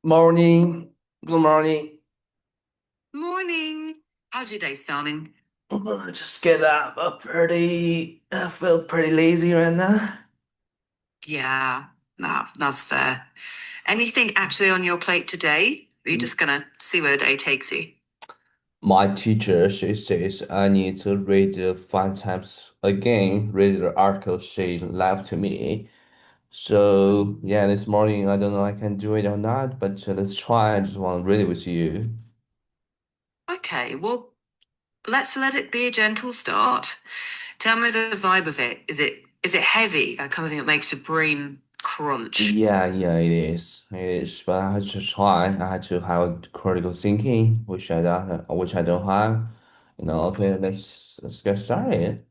Morning. Good morning. Morning. How's your day starting? Just get up. I feel pretty lazy right now. Yeah, no, that's fair. Anything actually on your plate today? Are you Mm. just gonna see where the day takes you? My teacher, she says I need to read 5 times again, read the article she left to me. So, yeah, this morning, I don't know I can do it or not, but let's try. I just want to read it with you. Okay, well, let's let it be a gentle start. Tell me the vibe of it. Is it heavy? That kind of thing that makes your brain crunch. Yeah, it is. It is, but I had to try. I had to have critical thinking, which I don't have. Okay, let's get started.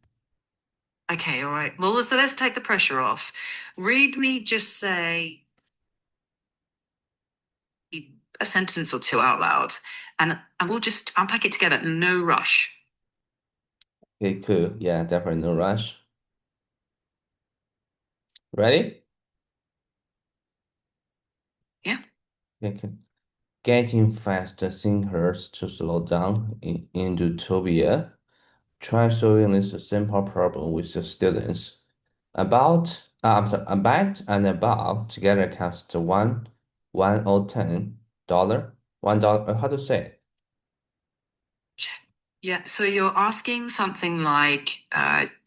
Okay, all right. Well, so let's take the pressure off. Read me just say a sentence or two out loud, and we'll just unpack it together. No rush. Okay, cool. Yeah, definitely no rush. Ready? Yeah. Okay. Getting fast thinkers to slow down in utopia. Try solving this simple problem with the students. I'm sorry, about and above together cost one or $10. $1. How to say? Yeah, so you're asking something like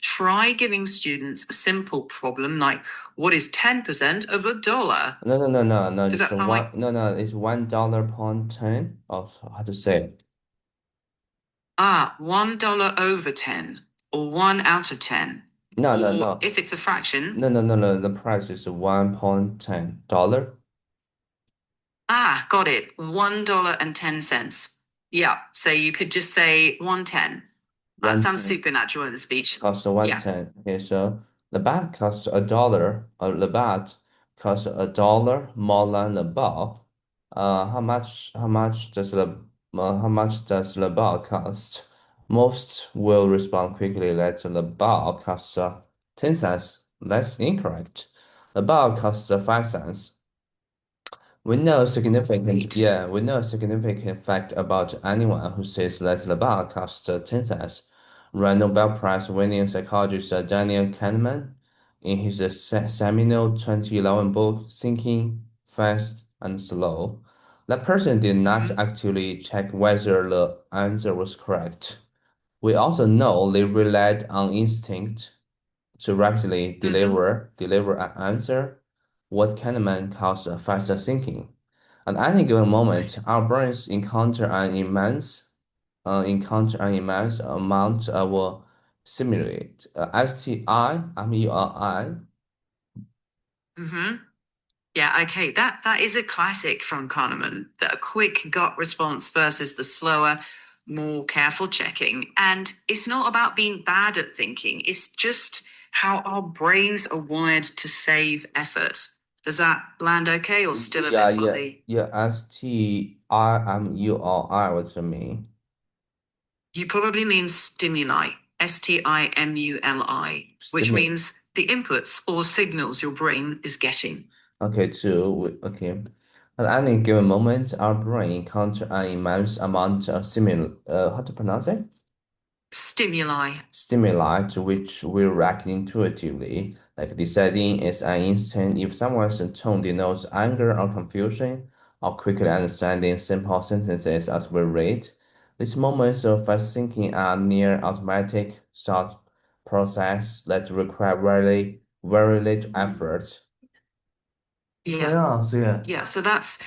try giving students a simple problem like what is 10% of a dollar? No. Does Just that sound like one. No. It's $1 upon 10. Or how to say it? $1 over 10 or 1 out of 10? No, no, Or no. if it's a fraction, No. The price is $1.10. got it, $1.10. Yeah, so you could just say 110. That One sounds ten supernatural in the speech. costs one Yeah. ten. Okay, so the bat costs $1. The bat costs $1 more than the ball. How much does the ball cost? Most will respond quickly that the ball costs 10 cents. That's incorrect. The ball costs 5 cents. Right. We know a significant fact about anyone who says that the bar costs 10 cents. Right, Nobel Prize winning psychologist Daniel Kahneman, in his seminal 2011 book, Thinking Fast and Slow, that person did not Mm-hmm. actually check whether the answer was correct. We also know they relied on instinct to rapidly Mm-hmm. deliver an answer, what Kahneman calls fast thinking. At any given moment, Right. our brains encounter an immense amount of stimuli, STIMULI. Mm-hmm. Yeah, okay. That is a classic from Kahneman, that a quick gut response versus the slower, more careful checking. And it's not about being bad at thinking, it's just how our brains are wired to save effort. Does that land okay or still a bit fuzzy? STIMULI, what you mean? You probably mean stimuli, STIMULI, which Stimuli. means the inputs or signals your brain is getting. Okay. At any given moment, our brain encounter an immense amount of how to pronounce it? Stimuli. Stimuli to which we react intuitively, like deciding is an instant if someone's tone denotes anger or confusion, or quickly understanding simple sentences as we read. These moments of fast thinking are near automatic thought process that require very little effort. Yeah. 对啊，Yeah, so that's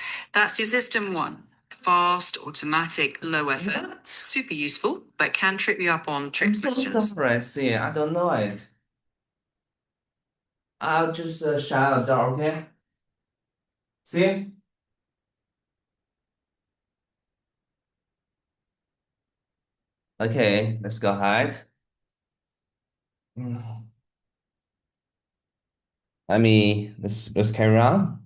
your system one. Fast, automatic, low effort. What? Super useful, but can trip you up on I'm trick so questions. surprised. Yeah, I don't know it. I'll just shut the door, okay? See? Okay, let's go ahead. Mm. Let's carry on.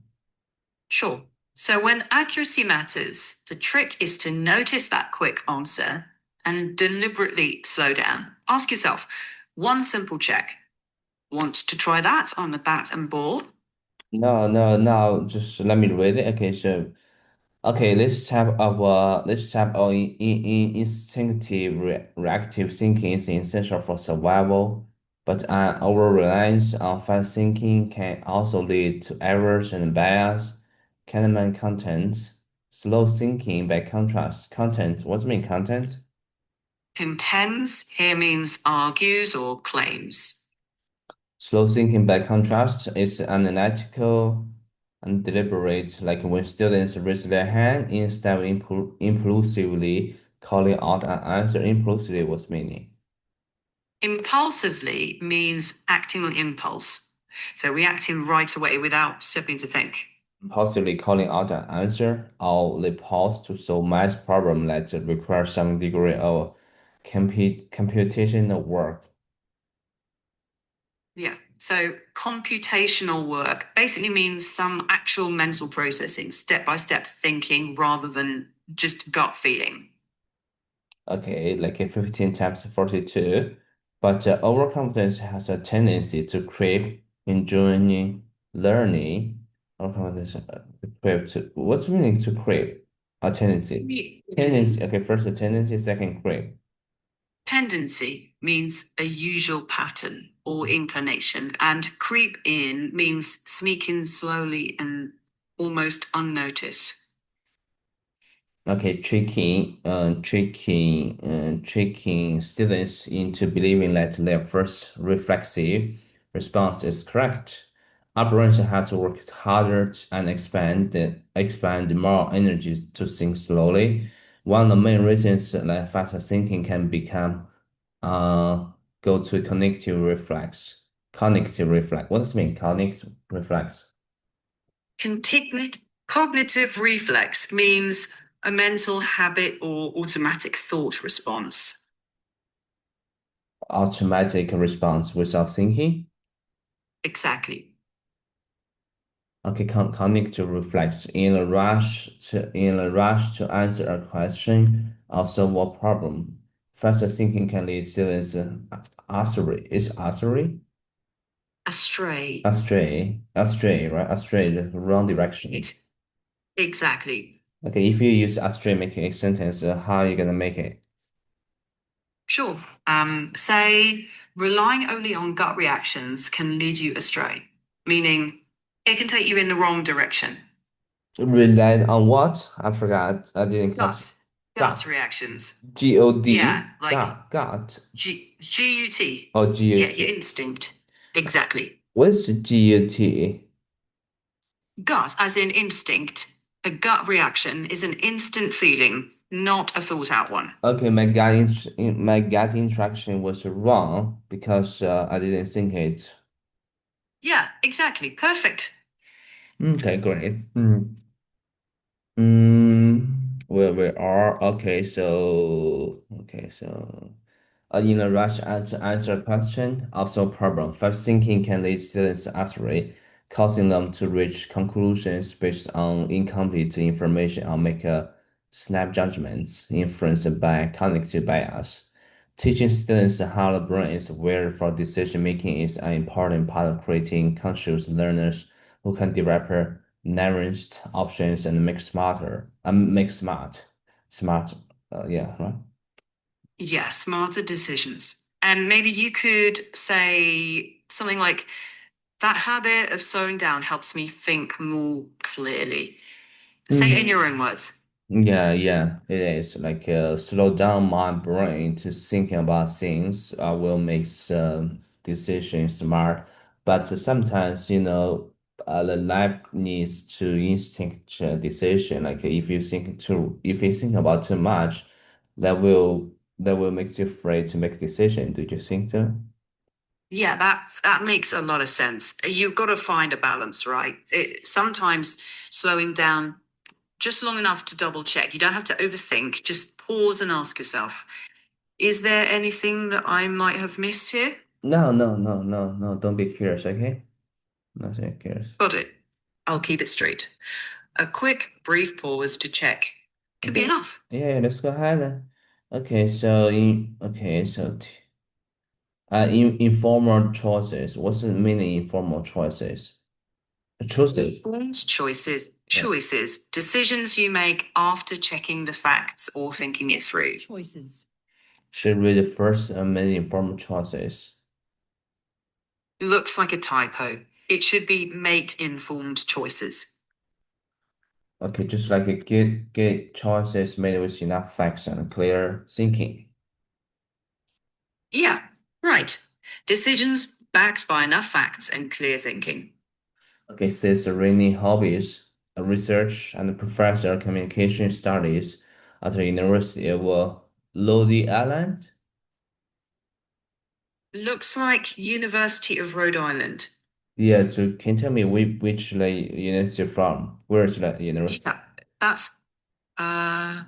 Sure. So when accuracy matters, the trick is to notice that quick answer and deliberately slow down. Ask yourself one simple check. Want to try that on the bat and ball? No. Just let me read it. Okay, so Okay, this type of instinctive reactive thinking is essential for survival, but an over-reliance on fast thinking can also lead to errors and bias. Kahneman content, slow thinking by contrast, content. What do you mean content? Contends here means argues or claims. Slow thinking, by contrast, is analytical and deliberate, like when students raise their hand instead of impulsively calling out an answer. Impulsively, what's meaning? Impulsively means acting on impulse. So reacting right away without stopping to think. Impulsively calling out an answer, or they pause to solve math problem that require some degree of computational work. Yeah. So computational work basically means some actual mental processing, step by step thinking rather than just gut feeling. Okay, like a 15 times 42. But overconfidence has a tendency to creep in joining learning. Overconfidence creep to what's the meaning to creep? A tendency. Tendency. Okay, first a tendency, second creep. Tendency means a usual pattern or inclination, and creep in means sneak in slowly and almost unnoticed. Okay, tricking students into believing that their first reflexive response is correct. Our brains have to work harder and expand more energy to think slowly. One of the main reasons that faster thinking can become uh go to cognitive reflex. Cognitive reflex. What does it mean? Cognitive reflex. Cognitive reflex means a mental habit or automatic thought response. Automatic response without thinking. Exactly. Okay, cognitive reflex in a rush to answer a question or solve a problem. Faster thinking can lead students astray. Is Astray. astray, right? Astray, the wrong direction. Exactly. Okay, if you use astray making a sentence, how are you gonna make it? Sure. Say relying only on gut reactions can lead you astray, meaning it can take you in the wrong direction. Rely on what? I forgot. I didn't catch. Gut Gut. reactions. Yeah, God. like Gut. GUT. Oh, Yeah, your GUT. instinct. Exactly. What is GUT? Gut, as in instinct. A gut reaction is an instant feeling, not a thought out one. Okay, my gut instruction was wrong because I didn't think it. Yeah, exactly. Perfect. Okay, great. Where we are? In a rush to answer a question, also a problem. Fast thinking can lead students astray, causing them to reach conclusions based on incomplete information or make snap judgments influenced by cognitive bias. Teaching students how the brain is wired for decision making is an important part of creating conscious learners who can develop nuanced options and make smart. Yeah, right. Yeah, smarter decisions. And maybe you could say something like, that habit of slowing down helps me think more clearly. Say it in your own words. Yeah, it is like slow down my brain to thinking about things. I will make some decisions smart, but sometimes the life needs to instinct decision. Like if you think about too much, that will make you afraid to make decision. Do you think so? Yeah, that makes a lot of sense. You've got to find a balance, right? Sometimes slowing down just long enough to double check. You don't have to overthink. Just pause and ask yourself, is there anything that I might have missed here? No. Don't be curious, okay? Not so curious. Got it. I'll keep it straight. A quick, brief pause to check could be Okay. enough. Yeah, let's go ahead then. Okay, so informal choices. What's the meaning informal choices? Chooses. Informed choices, Yeah. decisions you make after checking the facts or thinking it through. Choices. Should read the first and many informed choices. Looks like a typo. It should be make informed choices. Okay, just like a good choices made with enough facts and clear thinking. Yeah, right. Decisions backed by enough facts and clear thinking. Okay, says Sereni hobbies, a research and professor of communication studies at the University of Rhode Island. Looks like University of Rhode Island. Yeah, so can you tell me which like university from? Where is that university? Yeah, uh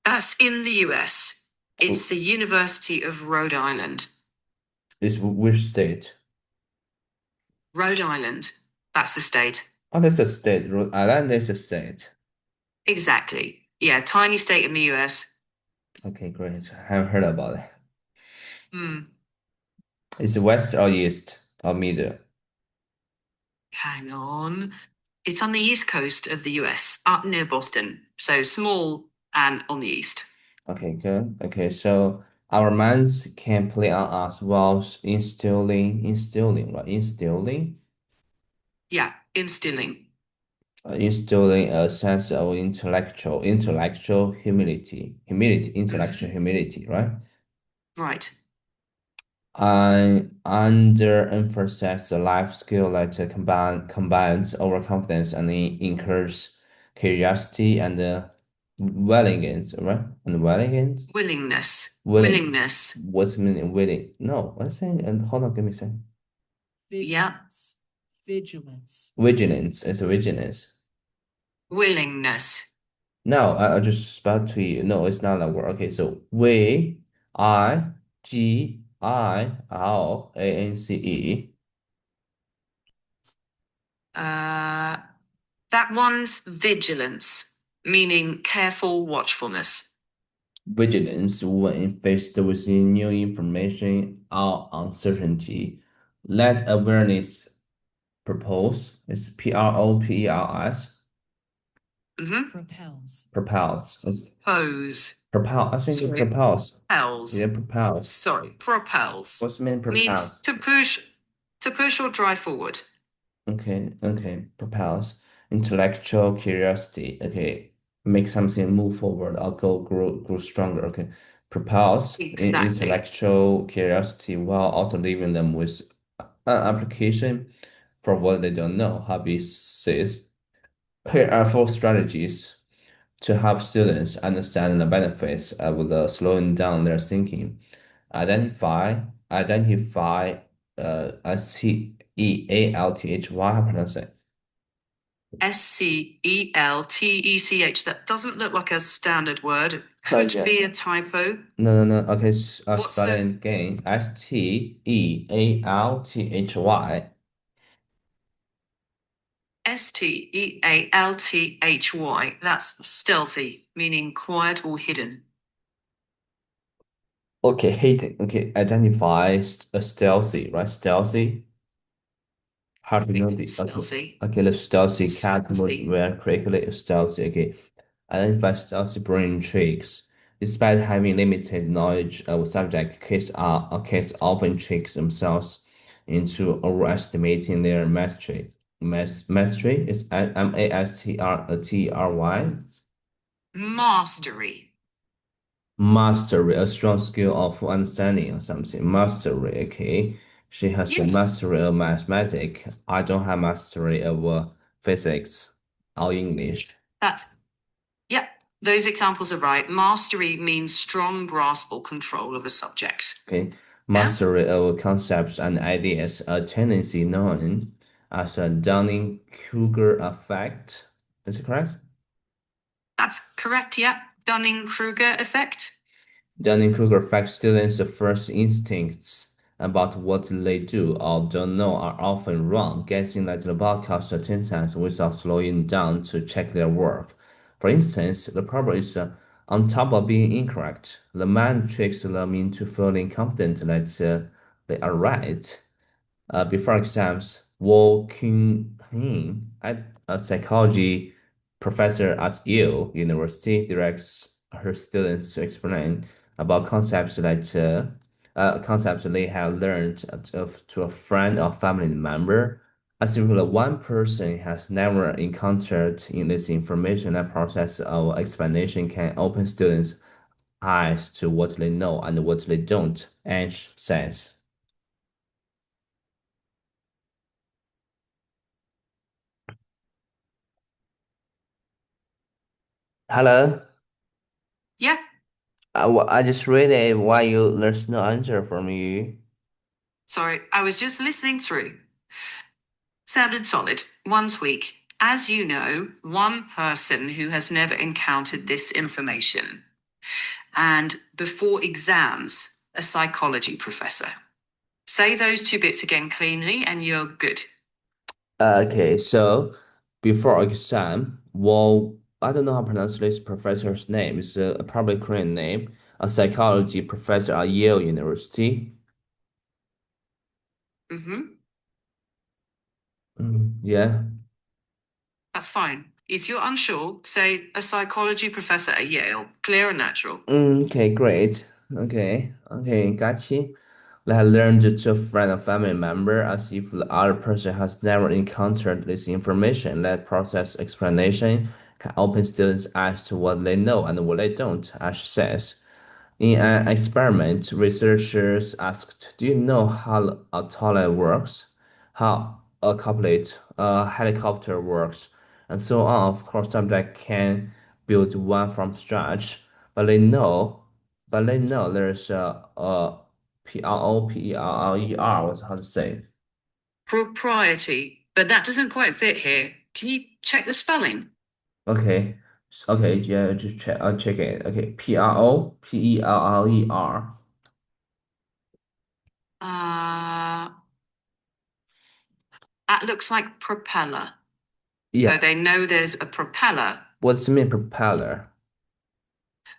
that's in the US. It's the University of Rhode Island. Is which state? Rhode Island. That's the state. Oh, that's a state. Rhode Island is a state. Exactly. Yeah, tiny state in the US. Okay, great. I haven't heard about it. Hmm. Is it west or east or middle? Hang on. It's on the east coast of the US, up near Boston. So small and on the east. Okay, good. Okay, so our minds can play on us while Yeah, instilling. Instilling a sense of intellectual Mhm. humility, right? Right. I underemphasize the life skill that combines overconfidence and encourages curiosity and willingness, right? And willingness, Willingness. willing. Willingness. What's the meaning willing? No, I think. And hold on, give me a second. Yeah. Vigilance. Vigilance. Vigilance is vigilance. Willingness. No, I just spelled to you. No, it's not that word. Okay, so Vigilance. Uh, that one's vigilance, meaning careful watchfulness. Vigilance when faced with new information or uncertainty. Let awareness propose. It's PROPERS. Mm-hmm. Propels. Propels. Pose. Propel. I think it Sorry. propels. Propels. Yeah, propels. Sorry, propels. What's the mean Means propels? to push or drive forward. Okay. Propels. Intellectual curiosity. Okay. Make something move forward or grow stronger. Okay. Propels Exactly. intellectual curiosity while also leaving them with an application for what they don't know. Hobby says, here are four strategies to help students understand the benefits of slowing down their thinking. Identify, STEALTHY, how to pronounce it? SCELTECH. That doesn't look like a standard word. Could yeah. be a typo. No. Okay, I'll What's spell it the again. STEALTHY. STEALTHY? That's stealthy, meaning quiet or hidden. Okay, hidden. Okay, identify a stealthy, right? Stealthy. How to know the okay. Stealthy. Okay, the stealthy cat moves Stealthy. very quickly. Stealthy. Okay, identify stealthy brain tricks. Despite having limited knowledge of a subject, kids often trick themselves into overestimating their mastery. Mastery is MASTRY. Mastery. Mastery, a strong skill of understanding or something. Mastery, okay. She has a Yeah. mastery of mathematics. I don't have mastery of physics or English. Yeah, those examples are right. Mastery means strong grasp or control of a subject. Okay. Mastery of concepts and ideas, a tendency known as a Dunning-Kruger effect. Is it correct? That's correct, yeah. Dunning-Kruger effect. Dunning-Kruger effect students' first instincts about what they do or don't know are often wrong, guessing that the broadcast attendance without slowing down to check their work. For instance, the problem is on top of being incorrect, the mind tricks them into feeling confident that they are right before exams. Woo Kyung-hin, a psychology professor at Yale University, directs her students to explain about concepts they have learned to a friend or family member. As if one person has never encountered in this information, that process of explanation can open students' eyes to what they know and what they don't, Ash says. Hello. Yeah, I just read it while there's no answer from you. sorry, I was just listening through. Sounded solid. One tweak. As you know, one person who has never encountered this information. And before exams, a psychology professor. Say those two bits again cleanly and you're good. Okay, so before exam, well, I don't know how to pronounce this professor's name. It's a probably Korean name. A psychology professor at Yale University. Mm-hmm. Yeah. That's fine. If you're unsure, say a psychology professor at Yale. Clear and natural. Okay, great. Okay, got you. Like I learned to friend a family member as if the other person has never encountered this information. That process explanation can open students' eyes to what they know and what they don't, Ash says. In an experiment, researchers asked, do you know how a toilet works? How a helicopter works? And so on. Of course, subject can build one from scratch, but they know there's a PROPERER, what's how to say. Propriety. But that doesn't quite fit here. Can you check the spelling? Okay. Okay, yeah, just check, I'll check it. Okay, PROPERER. Uh, that looks like propeller. So Yeah, they know there's a propeller. what's the mean propeller?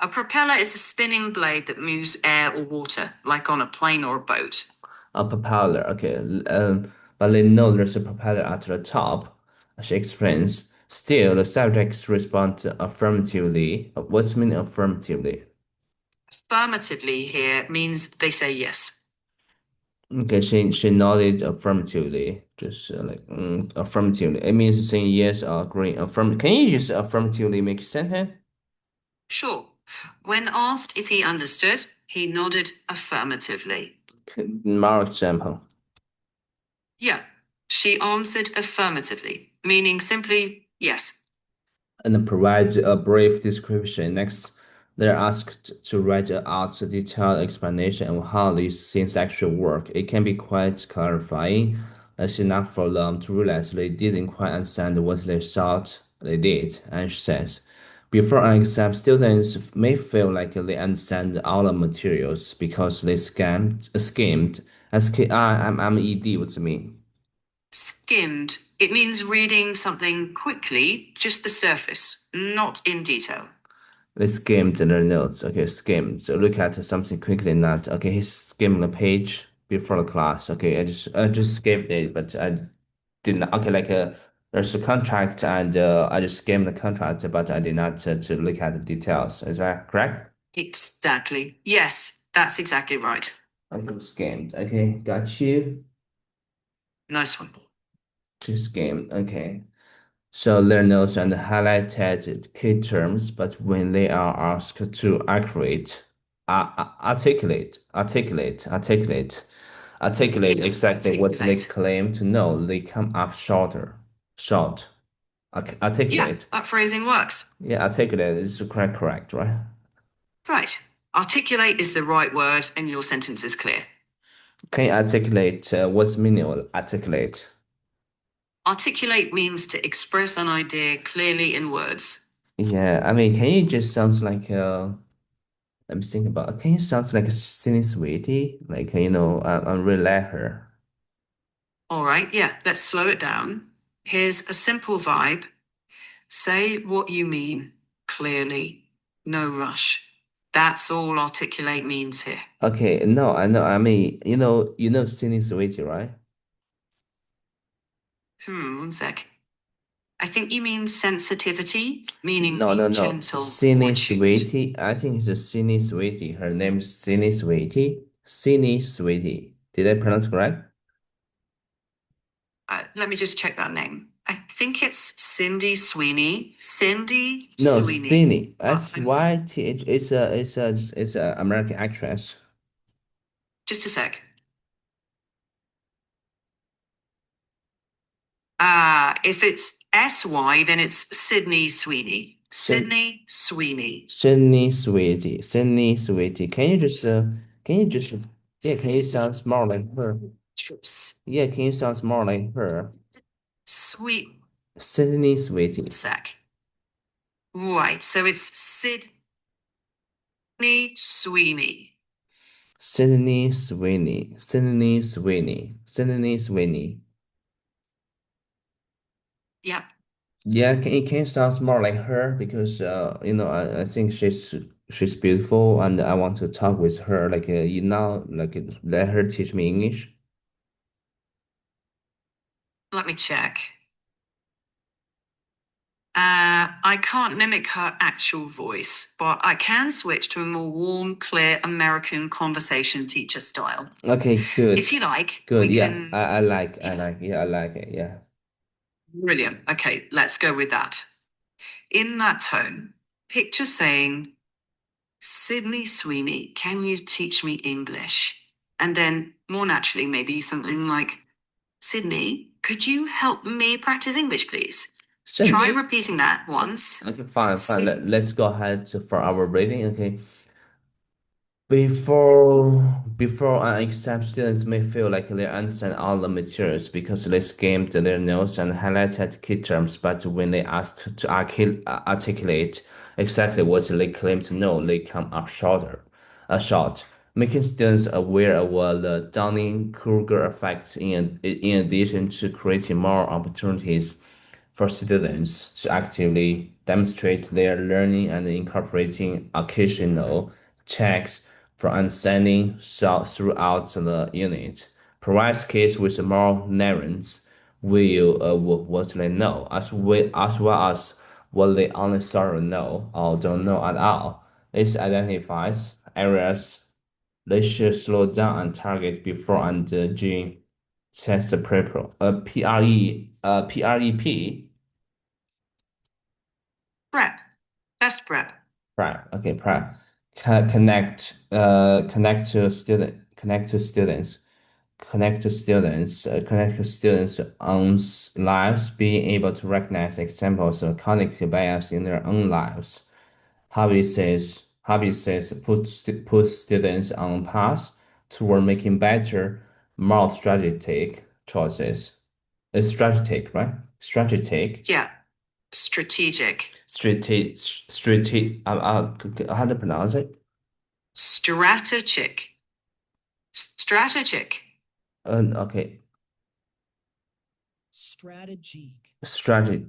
A propeller is a spinning blade that moves air or water, like on a plane or a boat. A propeller, okay. But they know there's a propeller at the top, she explains. Still, the subjects respond affirmatively. What's mean affirmatively? Affirmatively here means they say yes. Okay, she nodded affirmatively, just affirmatively. It means saying yes or agreeing. Can you use affirmatively make a sentence? Sure. When asked if he understood, he nodded affirmatively. More example. Yeah, she answered affirmatively, meaning simply yes. And provide a brief description. Next, they're asked to write out a detailed explanation of how these things actually work. It can be quite clarifying. It's enough for them to realize they didn't quite understand what they thought they did, and she says. Before an exam, students may feel like they understand all the materials because they skimmed, S-K-I-M-M-E-D, what's it mean? Skimmed. It means reading something quickly, just the surface, not in detail. They skimmed their notes. Okay, skimmed. So look at something quickly, not okay. He skimmed the page before the class. Okay, I just skimmed it, but I did not. Okay, like there's a contract, and I just skimmed the contract, but I did not to look at the details. Is that correct? Exactly. Yes, that's exactly right. Okay, skimmed. Okay, got you. Nice one. Just skimmed. Okay. So their notes and highlighted key terms, but when they are asked to articulate exactly what they Articulate. claim to know, they come up shorter. Short. Yeah, Articulate. that phrasing works. Yeah, articulate is correct, right? Right. Articulate is the right word, and your sentence is clear. Can you articulate what's meaning of articulate? Articulate means to express an idea clearly in words. Yeah, I mean, can you just sounds like let me think about it. Can you sounds like a silly sweetie? Like I'm really like her. All right, yeah, let's slow it down. Here's a simple vibe. Say what you mean clearly. No rush. That's all articulate means here. Okay, no, I know. I mean, you know, silly sweetie, right? One sec. I think you mean sensitivity, meaning No, no, being no. gentle or Sydney attuned. Sweetie. I think it's a Sydney Sweetie. Her name is Sydney Sweetie. Sydney Sweetie. Did I pronounce correct? Let me just check that name. I think it's Cindy Sweeney. Cindy No, Sweeney. Sydney. SYTH. It's a American actress. Just a sec. If it's SY, then it's Sydney Sweeney. Syd Sydney Sweeney. Sydney Sweetie. Sydney Sweetie. Yeah, can you sound more like her? Yeah, can you sound more like her? Sweet Sydney Sweetie. sec. Right, so it's Sydney Sweeney. Sydney Sweeney. Sydney Sweeney. Sydney Sweeney. Yep. Yeah, can you sound more like her? Because I think she's beautiful and I want to talk with her. Like let her teach me English. Let me check. I can't mimic her actual voice, but I can switch to a more warm, clear American conversation teacher style. Okay, good. If you like, Good. we Yeah, can. I like Yeah, I like it. Yeah. brilliant. Okay, let's go with that. In that tone, picture saying, Sydney Sweeney, can you teach me English? And then more naturally, maybe something like, Sydney, could you help me practice English, please? Try Sydney. repeating that once. Okay, fine. Let's go ahead for our reading. Okay. Before an exam, students may feel like they understand all the materials because they skimmed their notes and highlighted key terms, but when they ask to articulate exactly what they claim to know, they come up short, making students aware of the Dunning-Kruger effect in addition to creating more opportunities for students to actively demonstrate their learning and incorporating occasional checks for understanding throughout the unit. Provides kids with more narratives will what they know, as well as what they unnecessarily know or don't know at all. It identifies areas they should slow down and target before and during test prep. Prep. Best prep. Prep. Okay, prep. Connect to students' own lives, being able to recognize examples of cognitive bias in their own lives. Habit says put students on path toward making better, more strategic choices. It's strategic, right? Strategic. Yeah, strategic. How to pronounce it? Strategic. Strategic. Okay. Strategic. Strategy. Strategic.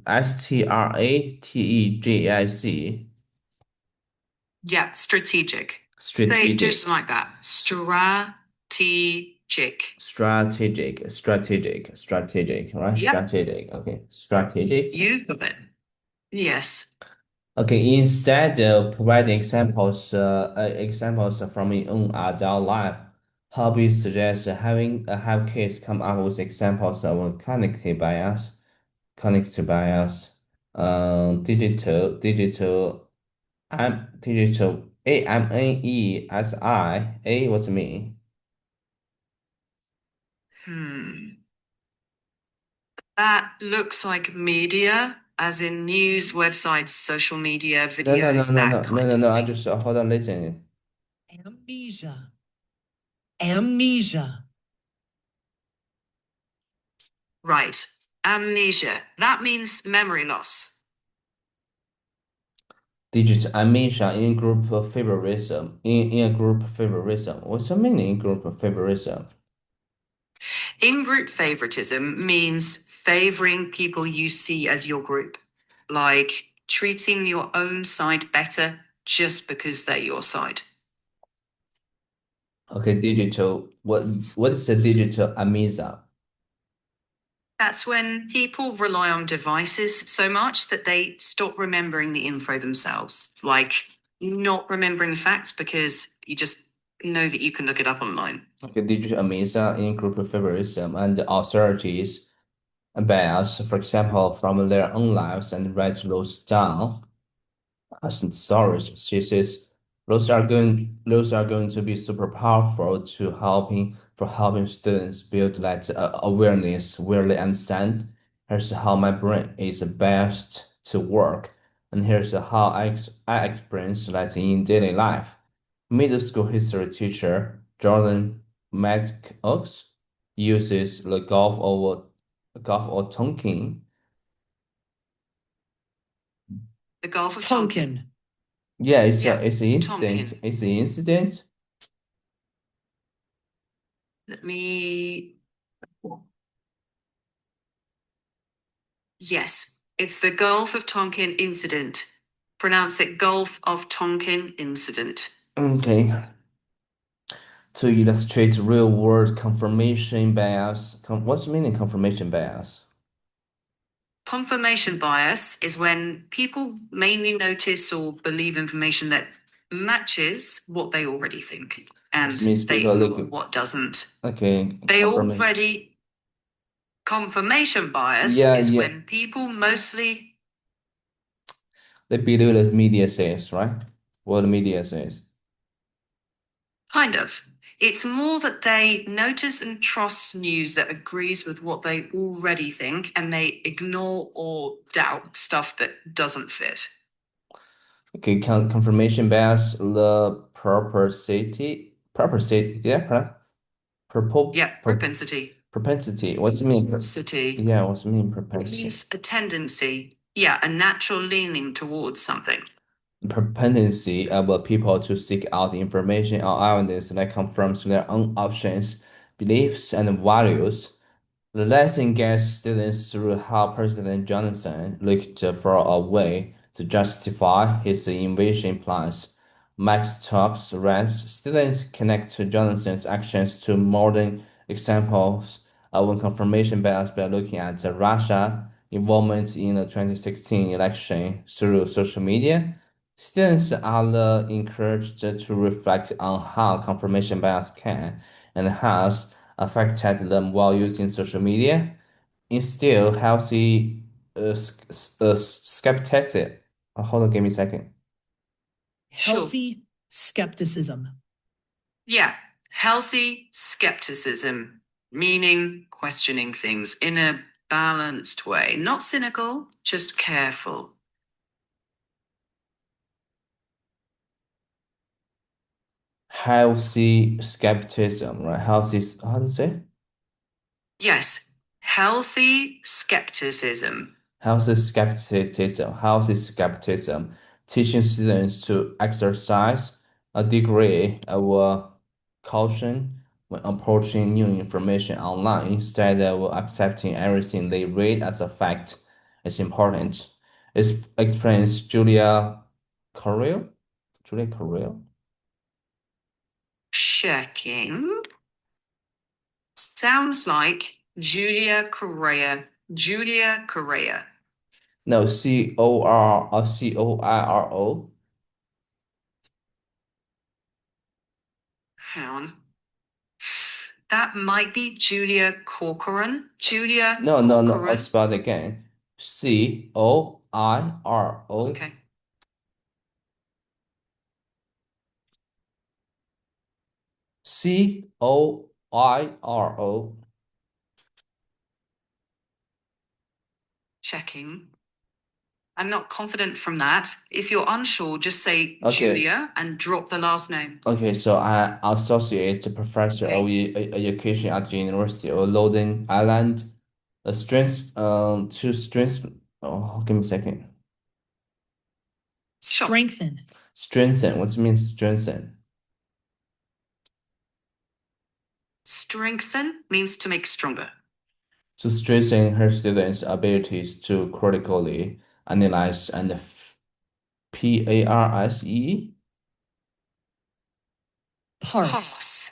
Yeah, strategic. Say Strategic. just like that. Strategic. Right? Yep. Strategic. Okay. Strategic. You got it. Yes. Okay. Instead of providing examples from your own adult life, Hobby suggests have kids come up with examples of cognitive bias, digital AMNESI. What's it mean? Hmm. That looks like media, as in news, websites, social media, videos, that kind of I thing. just hold on, listen. Amnesia. Amnesia. Right. Amnesia. That means memory loss. Digital amnesia in group favorism. In a group favorism. What's the meaning in group favorism? In-group favoritism means favoring people you see as your group, like treating your own side better just because they're your side. Okay, digital. What is the digital amnesia? That's when people rely on devices so much that they stop remembering the info themselves, like not remembering the facts because you just know that you can look it up online. Okay, digital amnesia in group favorism and authorities bias, for example, from their own lives and write those down as stories. She says those are going to be super powerful to helping students build that awareness where they understand. Here's how my brain is best to work, and here's how I experience that in daily life. Middle school history teacher Jordan McOaks uses the Gulf of Tonkin. The Gulf of Tonkin. Tonkin. Yeah, it's Yeah, a it's an incident. Tonkin. It's an incident. Let me. Yes, it's the Gulf of Tonkin incident. Pronounce it Gulf of Tonkin incident. Okay. To illustrate real-world confirmation bias. What's the meaning confirmation bias? Confirmation bias is when people mainly notice or believe information that matches what they already think, and This means they people ignore look. what doesn't. Okay, They confirmation. already. Confirmation bias Yeah, is yeah. when people mostly. They believe the media says, right? What the media says. Kind of. It's more that they notice and trust news that agrees with what they already think, and they ignore or doubt stuff that doesn't fit. Okay, confirmation bias, the propensity, yeah, right? Yeah, propensity. Propensity. What's it mean? Propensity. Yeah, what's it mean It propensity? means a tendency. Yeah, a natural leaning towards something. Propensity of people to seek out information or evidence that confirms their own options, beliefs, and values. The lesson gets students through how President Johnson looked for a way to justify his invasion plans. Max Tops writes, students connect to Johnson's actions to modern examples of confirmation bias by looking at Russia involvement in the 2016 election through social media. Students are encouraged to reflect on how confirmation bias can and has affected them while using social media. Instill healthy skepticism. Hold on, give me a second. Sure. Healthy skepticism. Yeah, healthy skepticism, meaning questioning things in a balanced way, not cynical, just careful. Healthy skepticism, right? Healthy, how to say? Yes, healthy skepticism. Healthy skepticism. Healthy skepticism. Teaching students to exercise a degree of caution when approaching new information online instead of accepting everything they read as a fact is important. It explains Carrillo. Julia Carrillo. Checking. Sounds like Julia Correa. Julia Correa. No, Coro. Hang on. That might be Julia Corcoran. Julia No, no, no. I'll Corcoran. spell it again. Coro. Okay. Coiro. Checking. I'm not confident from that. If you're unsure, just say Okay. Julia and drop the last name. Okay, so I associate professor of education at the University of Rhode Island. A strength, two strengths. Oh, give me a second. Sure. Strengthen. Strengthen. What means strengthen? Strengthen means to make stronger. To strengthen her students' abilities to critically analyze and parse. Parse.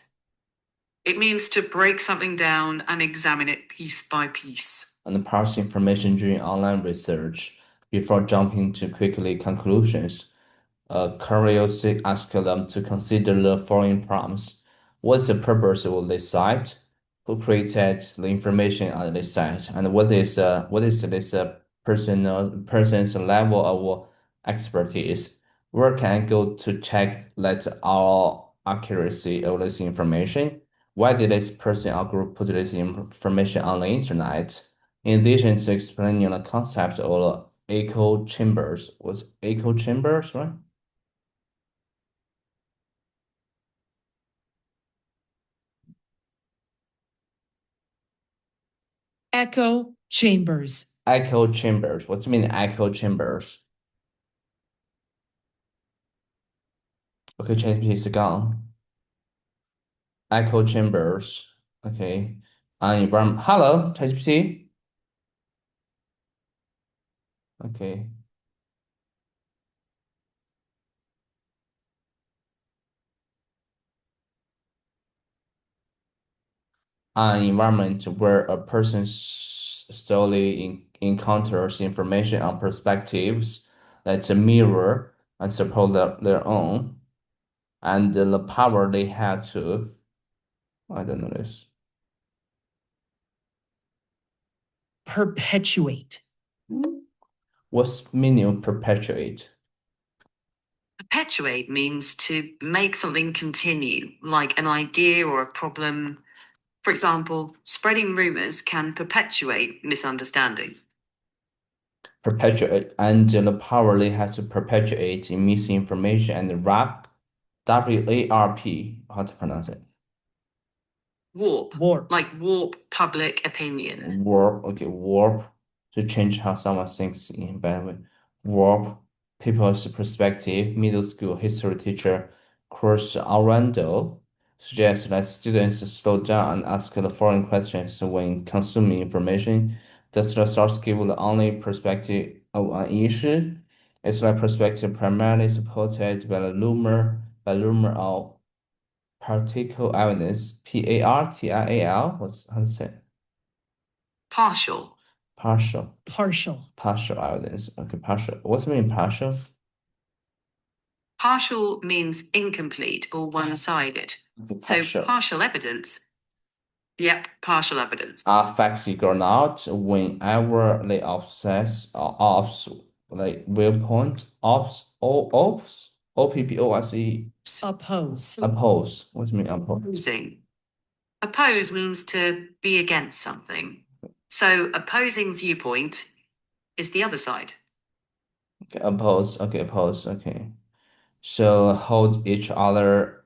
It means to break something down and examine it piece by piece. and parse information during online research before jumping to quickly conclusions. Curiosity asks them to consider the following prompts. What's the purpose of this site? Who created the information on this site? And what is this person's level of expertise? Where can I go to check that our accuracy of this information? Why did this person or group put this information on the internet? In addition to explaining the concept of echo chambers, was echo chambers, right? Echo chambers. Echo chambers. What do you mean echo chambers? Okay, ChatGPT is gone. Echo chambers. Okay. Environment. Hello, ChatGPT. Okay. An environment where a person slowly encounters information and perspectives that mirror and support their own, and the power they have to, I don't know this, Perpetuate. what's meaning of perpetuate? Perpetuate means to make something continue, like an idea or a problem. For example, spreading rumors can perpetuate misunderstanding. Perpetuate, and the power they have to perpetuate misinformation and warp, WARP, how to pronounce it? Warp. Like warp public opinion. Warp, okay, warp, to change how someone thinks in a bad way. Warp people's perspective. Middle school history teacher Chris Arando suggests that students slow down and ask the following questions when consuming information. Does the source give the only perspective of an issue? Is that perspective primarily supported by the rumor or partial evidence? PARTIAL? What's how to say? Partial. Partial. Partial. Partial evidence. Okay, partial. What's the mean partial? Partial means incomplete or one-sided. Okay, So partial. partial evidence. Yep, partial evidence. Are facts or not whenever they obsess or ops like viewpoint ops oppose Oppose. oppose. What do you mean oppose? Opposing. Oppose means to be against something. So opposing viewpoint is the other side. Okay, oppose. Okay, oppose. Okay. So hold each other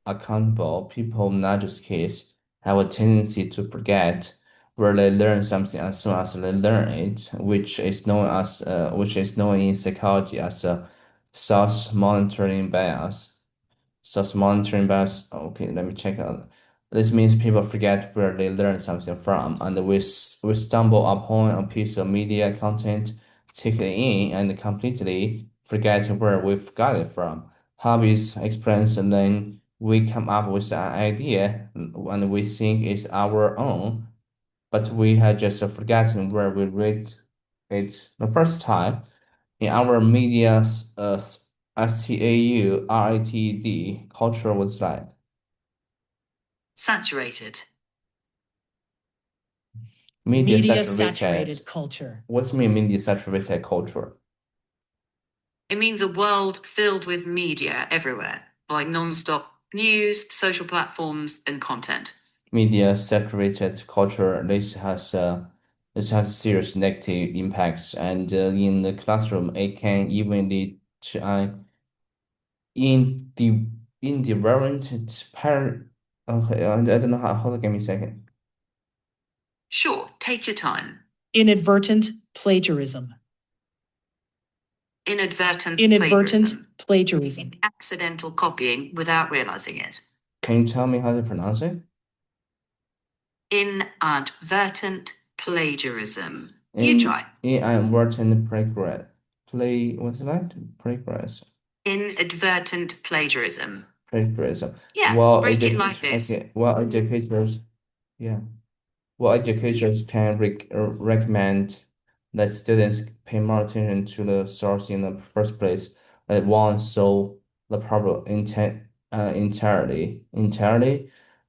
accountable. People, not just kids, have a tendency to forget where they learn something as soon as they learn it, which is known in psychology as a source monitoring bias. Source monitoring bias. Okay, let me check out. This means people forget where they learn something from, and we stumble upon a piece of media content, take it in, and completely forget where we've got it from. Hobbies, experience, and then we come up with an idea, and we think it's our own, but we had just forgotten where we read it the first time. In our media, STAURATED culture was like Saturated. Media saturated. saturated culture. What's mean media saturated culture? It means a world filled with media everywhere, like non-stop news, social platforms, and content. Media saturated culture. This has serious negative impacts, and in the classroom, it can even lead to an indifferent parent. Okay, I don't know how. Hold on, give me a second. Sure, take your time. Inadvertent plagiarism. Inadvertent Plagiarism. Accidental copying without realizing it. Can you tell me how to pronounce it? Inadvertent plagiarism. You try. Inadvertent progress. What's it like? Progress. Inadvertent plagiarism. Plagiarism. Yeah, Well, break it like this. Okay. Well, educators, yeah. Well, educators can recommend that students pay more attention to the source in the first place, that won't solve the problem entirely.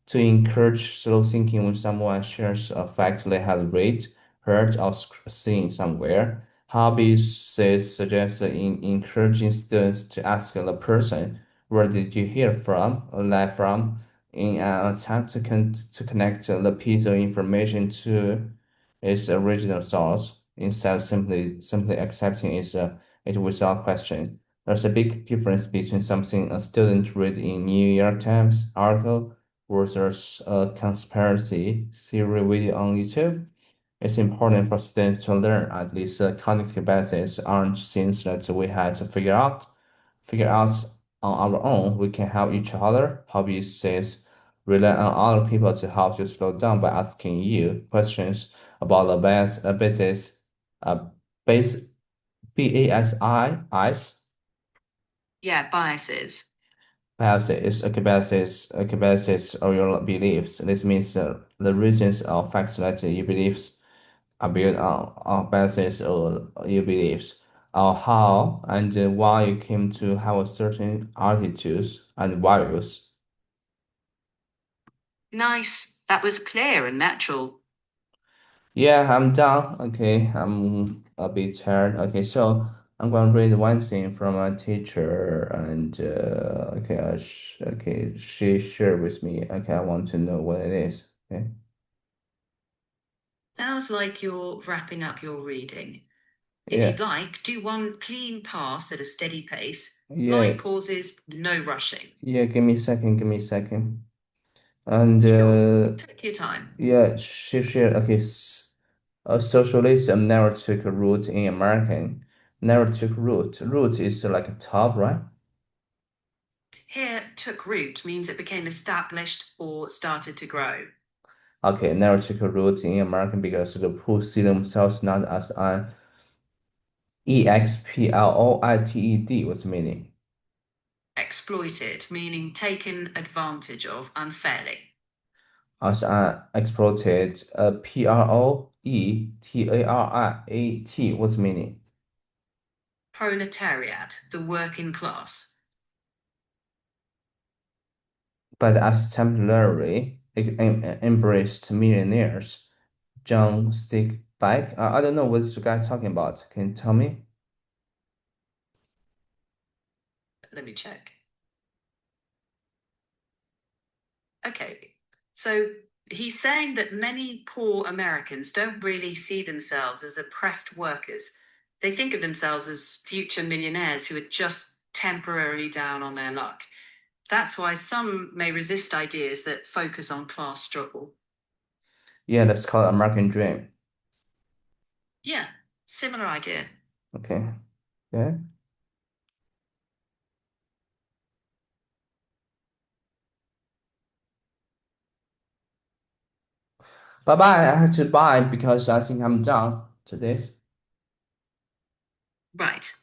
To encourage slow thinking when someone shares a fact they have read, heard, or seen somewhere. Hobbies suggest encouraging students to ask the person, "Where did you hear from?" or "That from?" in an attempt to connect the piece of information to its original source instead of simply accepting it without question. There's a big difference between something a student read in New York Times article versus a conspiracy theory video on YouTube. It's important for students to learn at least cognitive basis aren't things that we have to figure out on our own. We can help each other. Hobbies says rely on other people to help you slow down by asking you questions about the basis, uh, base, BASI, Yeah, biases. biases or your beliefs. This means the reasons or facts that you believe are built on basis or your beliefs, or how and why you came to have a certain attitudes and values. Nice. That was clear and natural. Yeah, I'm done. Okay, I'm a bit tired. Okay, so I'm going to read one thing from a teacher, and okay, she shared with me. Okay, I want to know what it is. Okay. Sounds like you're wrapping up your reading. If Yeah, you'd like, do one clean pass at a steady pace. yeah, Line pauses, no rushing. yeah. Give me a second. Give me a second. And Sure. Take your time. yeah, she shared. Okay, socialism never took root in American. Never took root. Root is like a top, right? Here, took root means it became established or started to grow. Okay, never took root in American because the poor see themselves not as an exploited. What's the meaning? Exploited, meaning taken advantage of unfairly. As an exploited. Proletariat. What's the meaning? Proletariat, the working class. But as temporarily embraced millionaires. John Stickback. I don't know what this guy talking about. Can you tell me? Let me check. Okay, so he's saying that many poor Americans don't really see themselves as oppressed workers. They think of themselves as future millionaires who are just temporarily down on their luck. That's why some may resist ideas that focus on class struggle. Yeah, that's called American Dream. Yeah, similar idea. Okay. Yeah. Bye bye. I have to bye because I think I'm done to this. Right.